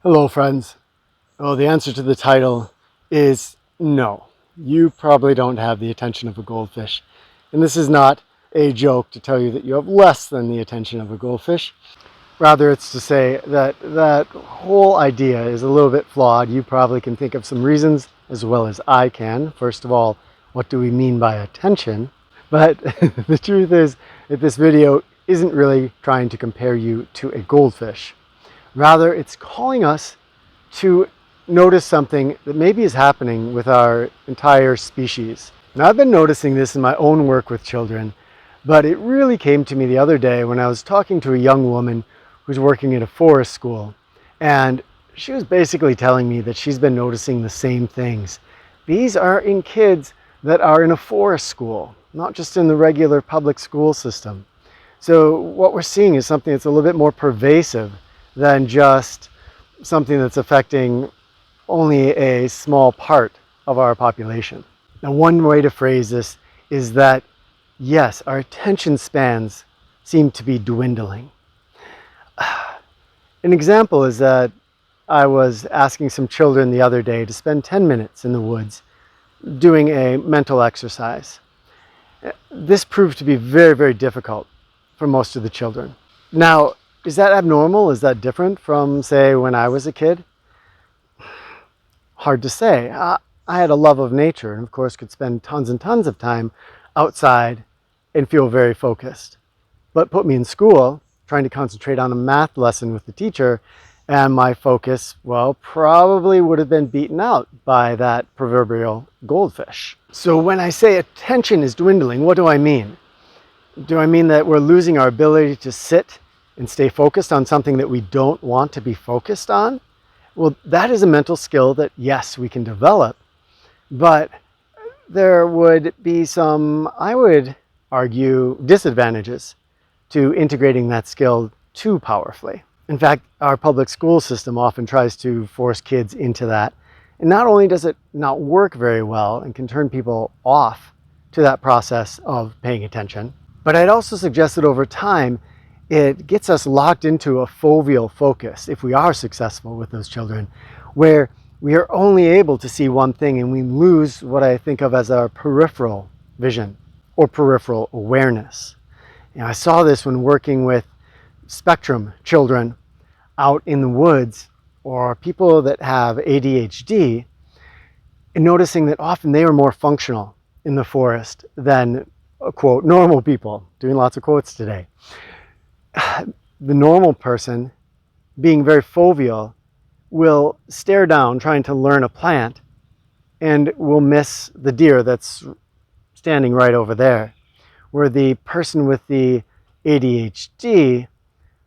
Hello friends. Well, the answer to the title is no. You probably don't have the attention of a goldfish. And this is not a joke to tell you that you have less than the attention of a goldfish. Rather, it's to say that that whole idea is a little bit flawed. You probably can think of some reasons as well as I can. First of all, what do we mean by attention? But the truth is that this video isn't really trying to compare you to a goldfish. Rather, it's calling us to notice something that maybe is happening with our entire species. Now, I've been noticing this in my own work with children, but it really came to me the other day when I was talking to a young woman who's working at a forest school. And she was basically telling me that she's been noticing the same things. These are in kids that are in a forest school, not just in the regular public school system. So what we're seeing is something that's a little bit more pervasive than just something that's affecting only a small part of our population. Now, one way to phrase this is that, yes, our attention spans seem to be dwindling. An example is that I was asking some children the other day to spend 10 minutes in the woods doing a mental exercise. This proved to be very, very difficult for most of the children. Now, is that abnormal? Is that different from, say, when I was a kid? Hard to say. I had a love of nature and, of course, could spend tons and tons of time outside and feel very focused. But put me in school, trying to concentrate on a math lesson with the teacher, and my focus, well, probably would have been beaten out by that proverbial goldfish. So when I say attention is dwindling, what do I mean? Do I mean that we're losing our ability to sit and stay focused on something that we don't want to be focused on? Well, that is a mental skill that, yes, we can develop, but there would be some, I would argue, disadvantages to integrating that skill too powerfully. In fact, our public school system often tries to force kids into that. And not only does it not work very well and can turn people off to that process of paying attention, but I'd also suggest that over time, it gets us locked into a foveal focus, if we are successful with those children, where we are only able to see one thing and we lose what I think of as our peripheral vision or peripheral awareness. I saw this when working with spectrum children out in the woods or people that have ADHD, and noticing that often they are more functional in the forest than, quote, normal people. Doing lots of quotes today. The normal person, being very foveal, will stare down trying to learn a plant and will miss the deer that's standing right over there. Where the person with the ADHD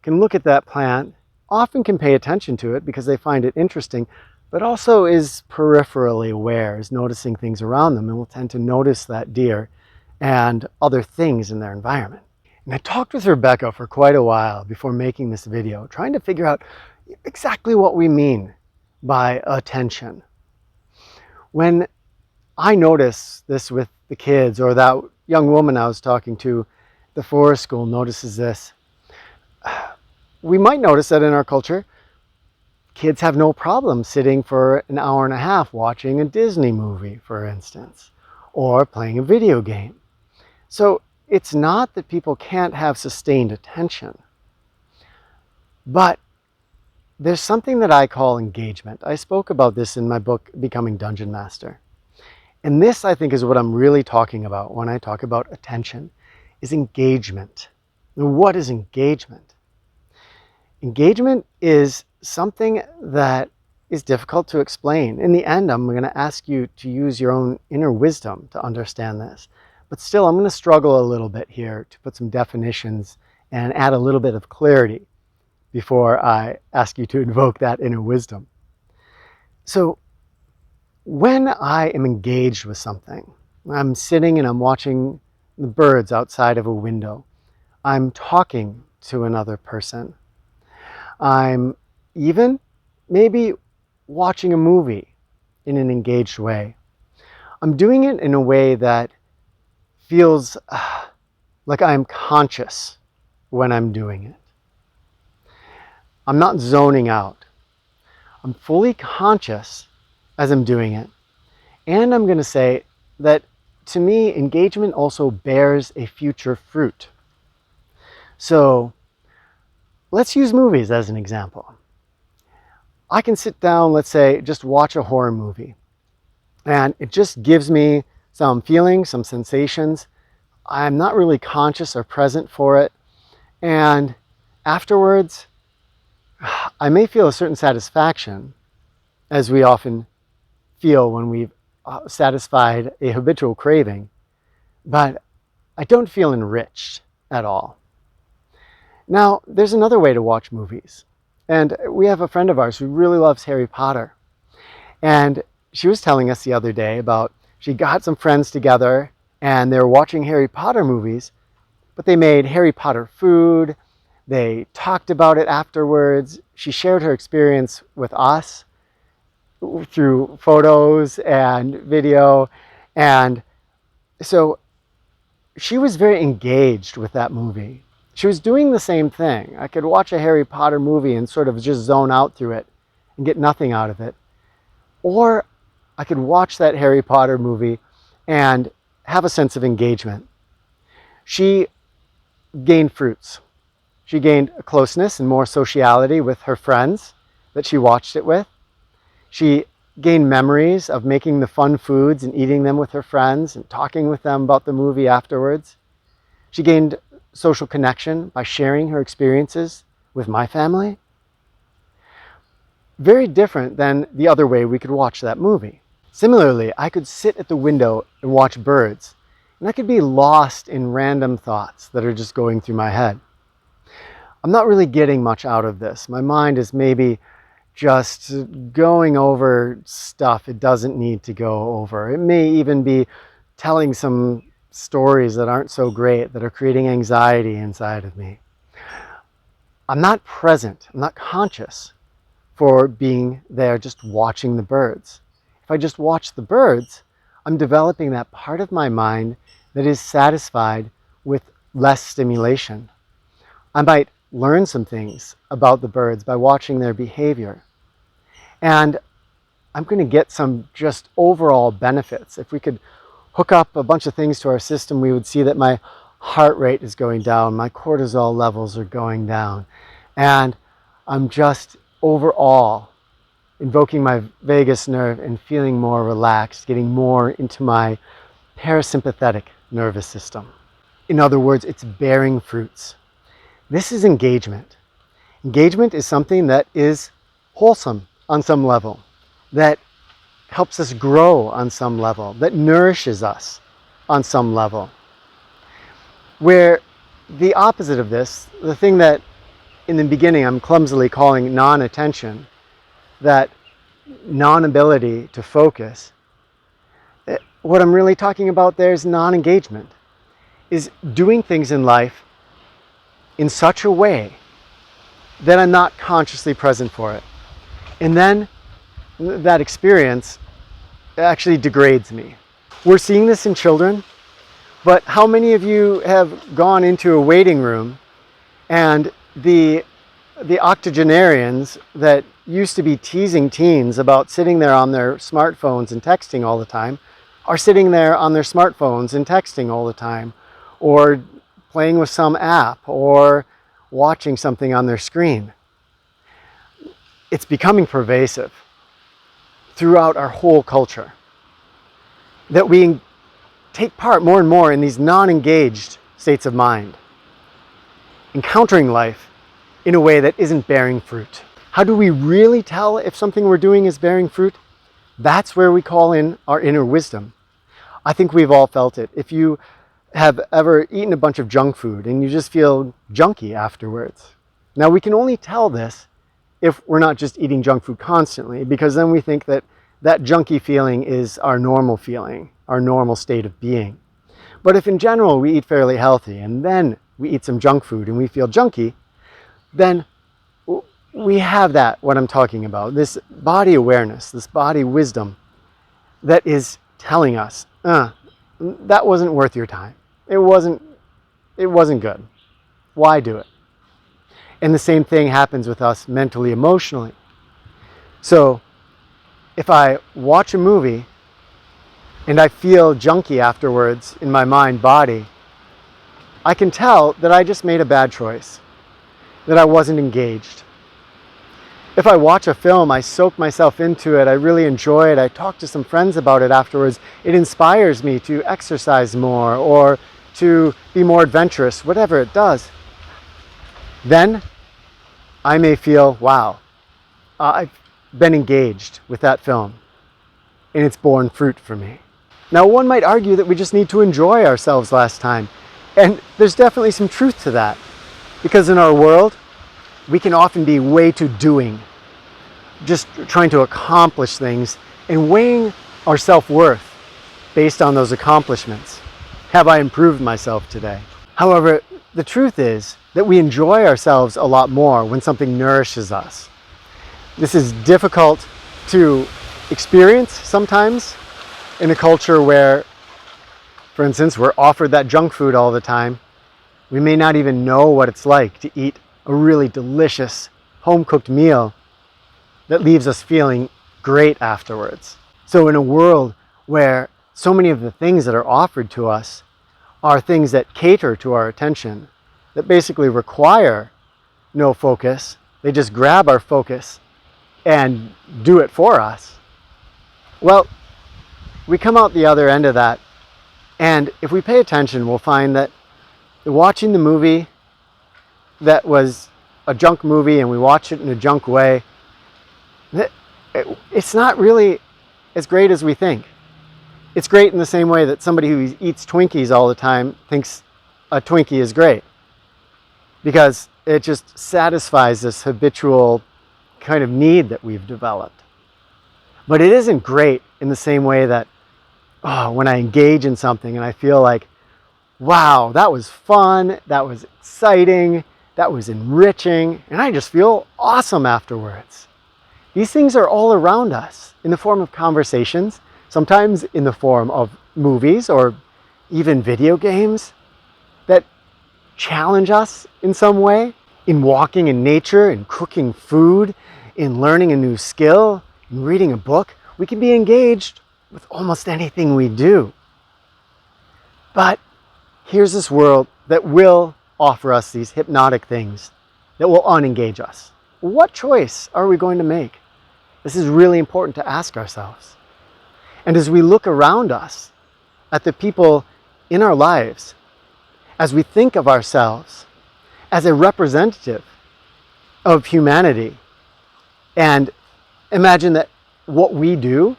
can look at that plant, often can pay attention to it because they find it interesting, but also is peripherally aware, is noticing things around them, and will tend to notice that deer and other things in their environment. And I talked with Rebecca for quite a while before making this video, trying to figure out exactly what we mean by attention. When I notice this with the kids, or that young woman I was talking to at the forest school notices this, we might notice that in our culture, kids have no problem sitting for an hour and a half watching a Disney movie, for instance, or playing a video game. So it's not that people can't have sustained attention, but there's something that I call engagement. I spoke about this in my book, Becoming Dungeon Master. And this, I think, is what I'm really talking about when I talk about attention, is engagement. Now, what is engagement? Engagement is something that is difficult to explain. In the end, I'm going to ask you to use your own inner wisdom to understand this. But still, I'm going to struggle a little bit here to put some definitions and add a little bit of clarity before I ask you to invoke that inner wisdom. So when I am engaged with something, I'm sitting and I'm watching the birds outside of a window. I'm talking to another person. I'm even maybe watching a movie in an engaged way. I'm doing it in a way that feels like I'm conscious when I'm doing it. I'm not zoning out. I'm fully conscious as I'm doing it. And I'm going to say that to me, engagement also bears a future fruit. So let's use movies as an example. I can sit down, let's say, just watch a horror movie, and it just gives me some feelings, some sensations. I'm not really conscious or present for it. And afterwards, I may feel a certain satisfaction, as we often feel when we've satisfied a habitual craving, but I don't feel enriched at all. Now, there's another way to watch movies. And we have a friend of ours who really loves Harry Potter. And she was telling us the other day about she got some friends together and they were watching Harry Potter movies, but they made Harry Potter food. They talked about it afterwards. She shared her experience with us through photos and video. And so she was very engaged with that movie. She was doing the same thing. I could watch a Harry Potter movie and sort of just zone out through it and get nothing out of it. Or I could watch that Harry Potter movie and have a sense of engagement. She gained fruits. She gained a closeness and more sociality with her friends that she watched it with. She gained memories of making the fun foods and eating them with her friends and talking with them about the movie afterwards. She gained social connection by sharing her experiences with my family. Very different than the other way we could watch that movie. Similarly, I could sit at the window and watch birds, and I could be lost in random thoughts that are just going through my head. I'm not really getting much out of this. My mind is maybe just going over stuff it doesn't need to go over. It may even be telling some stories that aren't so great, that are creating anxiety inside of me. I'm not present, I'm not conscious for being there just watching the birds. If I just watch the birds, I'm developing that part of my mind that is satisfied with less stimulation. I might learn some things about the birds by watching their behavior. And I'm going to get some just overall benefits. If we could hook up a bunch of things to our system, we would see that my heart rate is going down, my cortisol levels are going down, and I'm just overall invoking my vagus nerve and feeling more relaxed, getting more into my parasympathetic nervous system. In other words, it's bearing fruits. This is engagement. Engagement is something that is wholesome on some level, that helps us grow on some level, that nourishes us on some level. Where the opposite of this, the thing that in the beginning I'm clumsily calling non-attention, that non-ability to focus, what I'm really talking about there is non-engagement, is doing things in life in such a way that I'm not consciously present for it. And then that experience actually degrades me. We're seeing this in children, but how many of you have gone into a waiting room and the octogenarians that used to be teasing teens about sitting there on their smartphones and texting all the time are sitting there on their smartphones and texting all the time, or playing with some app, or watching something on their screen? It's becoming pervasive throughout our whole culture, that we take part more and more in these non-engaged states of mind, encountering life in a way that isn't bearing fruit. How do we really tell if something we're doing is bearing fruit? That's where we call in our inner wisdom. I think we've all felt it. If you have ever eaten a bunch of junk food and you just feel junky afterwards. Now, we can only tell this if we're not just eating junk food constantly, because then we think that that junky feeling is our normal feeling, our normal state of being. But if in general we eat fairly healthy and then we eat some junk food and we feel junky, then we have that, what I'm talking about, this body awareness, this body wisdom that is telling us, that wasn't worth your time. It wasn't good. Why do it? And the same thing happens with us mentally, emotionally. So if I watch a movie and I feel junky afterwards in my mind, body, I can tell that I just made a bad choice, that I wasn't engaged. If I watch a film, I soak myself into it, I really enjoy it, I talk to some friends about it afterwards, it inspires me to exercise more or to be more adventurous, whatever it does. Then I may feel, wow, I've been engaged with that film and it's borne fruit for me. Now, one might argue that we just need to enjoy ourselves last time. And there's definitely some truth to that. Because in our world, we can often be way too doing, just trying to accomplish things and weighing our self-worth based on those accomplishments. Have I improved myself today? However, the truth is that we enjoy ourselves a lot more when something nourishes us. This is difficult to experience sometimes in a culture where, for instance, we're offered that junk food all the time. We may not even know what it's like to eat a really delicious home-cooked meal that leaves us feeling great afterwards. So in a world where so many of the things that are offered to us are things that cater to our attention, that basically require no focus, they just grab our focus and do it for us. Well, we come out the other end of that, and if we pay attention, we'll find that watching the movie that was a junk movie and we watch it in a junk way, it's not really as great as we think. It's great in the same way that somebody who eats Twinkies all the time thinks a Twinkie is great, because it just satisfies this habitual kind of need that we've developed. But it isn't great in the same way that when I engage in something and I feel like, wow, that was fun, that was exciting, that was enriching, and I just feel awesome afterwards. These things are all around us in the form of conversations, sometimes in the form of movies or even video games that challenge us in some way, in walking in nature, in cooking food, in learning a new skill, in reading a book. We can be engaged with almost anything we do. But here's this world that will offer us these hypnotic things that will unengage us. What choice are we going to make? This is really important to ask ourselves. And as we look around us at the people in our lives, as we think of ourselves as a representative of humanity, and imagine that what we do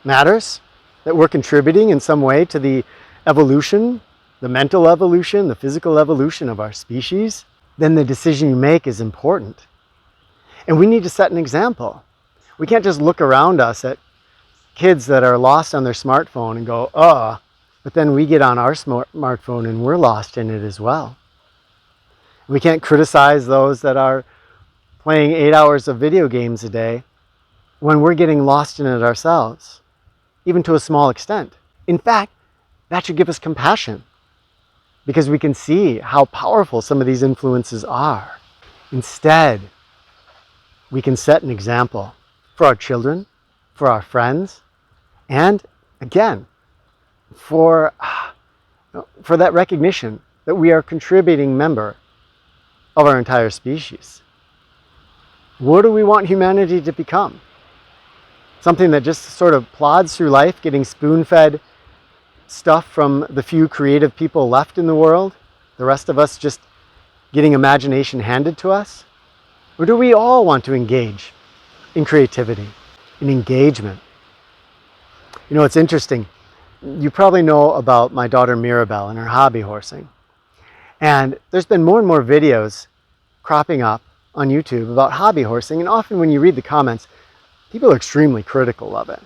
matters, that we're contributing in some way to the evolution, the mental evolution, the physical evolution of our species, then the decision you make is important. And we need to set an example. We can't just look around us at kids that are lost on their smartphone and go, but then we get on our smartphone and we're lost in it as well. We can't criticize those that are playing 8 hours of video games a day when we're getting lost in it ourselves, even to a small extent. In fact, that should give us compassion, because we can see how powerful some of these influences are. Instead, we can set an example for our children, for our friends, and again, for that recognition that we are a contributing member of our entire species. What do we want humanity to become? Something that just sort of plods through life, getting spoon-fed stuff from the few creative people left in the world, the rest of us just getting imagination handed to us? Or do we all want to engage in creativity, in engagement? You know, it's interesting. You probably know about my daughter Mirabelle and her hobby horsing. And there's been more and more videos cropping up on YouTube about hobby horsing, and often when you read the comments, people are extremely critical of it.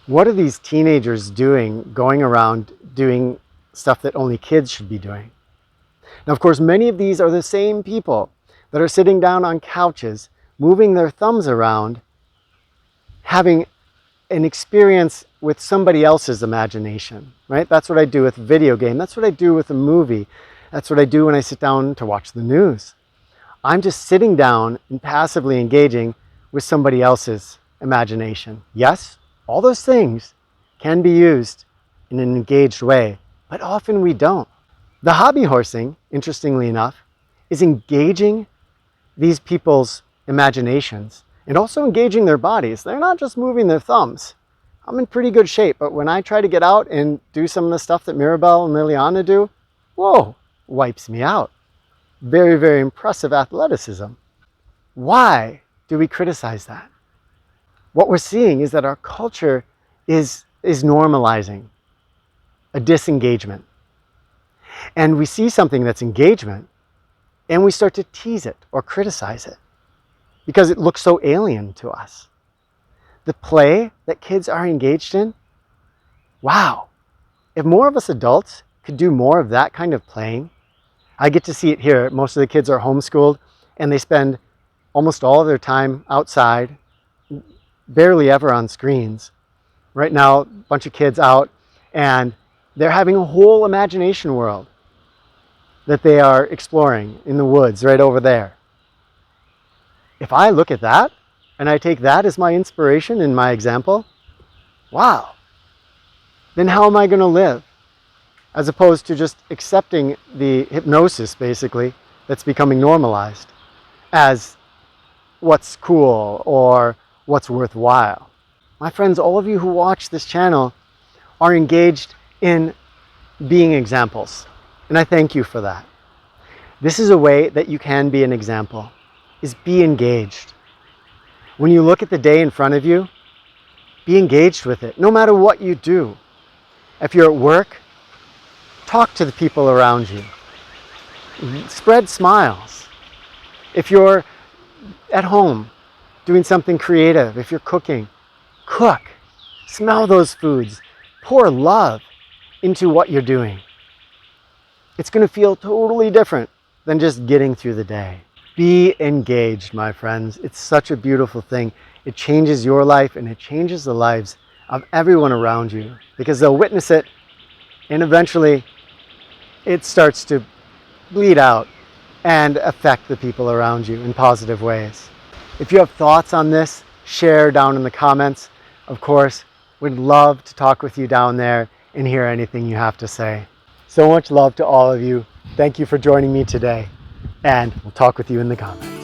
What are these teenagers doing, going around doing stuff that only kids should be doing? Now, of course, many of these are the same people that are sitting down on couches, moving their thumbs around, having an experience with somebody else's imagination, right? That's what I do with a video game. That's what I do with a movie. That's what I do when I sit down to watch the news. I'm just sitting down and passively engaging with somebody else's imagination. Yes, all those things can be used in an engaged way, but often we don't. The hobby horsing, interestingly enough, is engaging these people's imaginations and also engaging their bodies. They're not just moving their thumbs. I'm in pretty good shape, but when I try to get out and do some of the stuff that Mirabelle and Liliana do, whoa, wipes me out. Very, very impressive athleticism. Why do we criticize that? What we're seeing is that our culture is normalizing a disengagement. And we see something that's engagement and we start to tease it or criticize it because it looks so alien to us. The play that kids are engaged in, wow, if more of us adults could do more of that kind of playing. I get to see it here. Most of the kids are homeschooled and they spend almost all of their time outside, barely ever on screens. Right now, a bunch of kids out and they're having a whole imagination world that they are exploring in the woods right over there. If I look at that and I take that as my inspiration and my example, wow, then how am I going to live? As opposed to just accepting the hypnosis, basically, that's becoming normalized as what's cool or what's worthwhile. My friends, all of you who watch this channel are engaged in being examples, and I thank you for that. This is a way that you can be an example, is be engaged. When you look at the day in front of you, be engaged with it, no matter what you do. If you're at work, talk to the people around you. Spread smiles. If you're at home doing something creative, if you're cooking, cook. Smell those foods. Pour love into what you're doing. It's going to feel totally different than just getting through the day. Be engaged, my friends. It's such a beautiful thing. It changes your life and it changes the lives of everyone around you because they'll witness it and eventually it starts to bleed out and affect the people around you in positive ways. If you have thoughts on this, share down in the comments. Of course, we'd love to talk with you down there and hear anything you have to say. So much love to all of you. Thank you for joining me today, and we'll talk with you in the comments.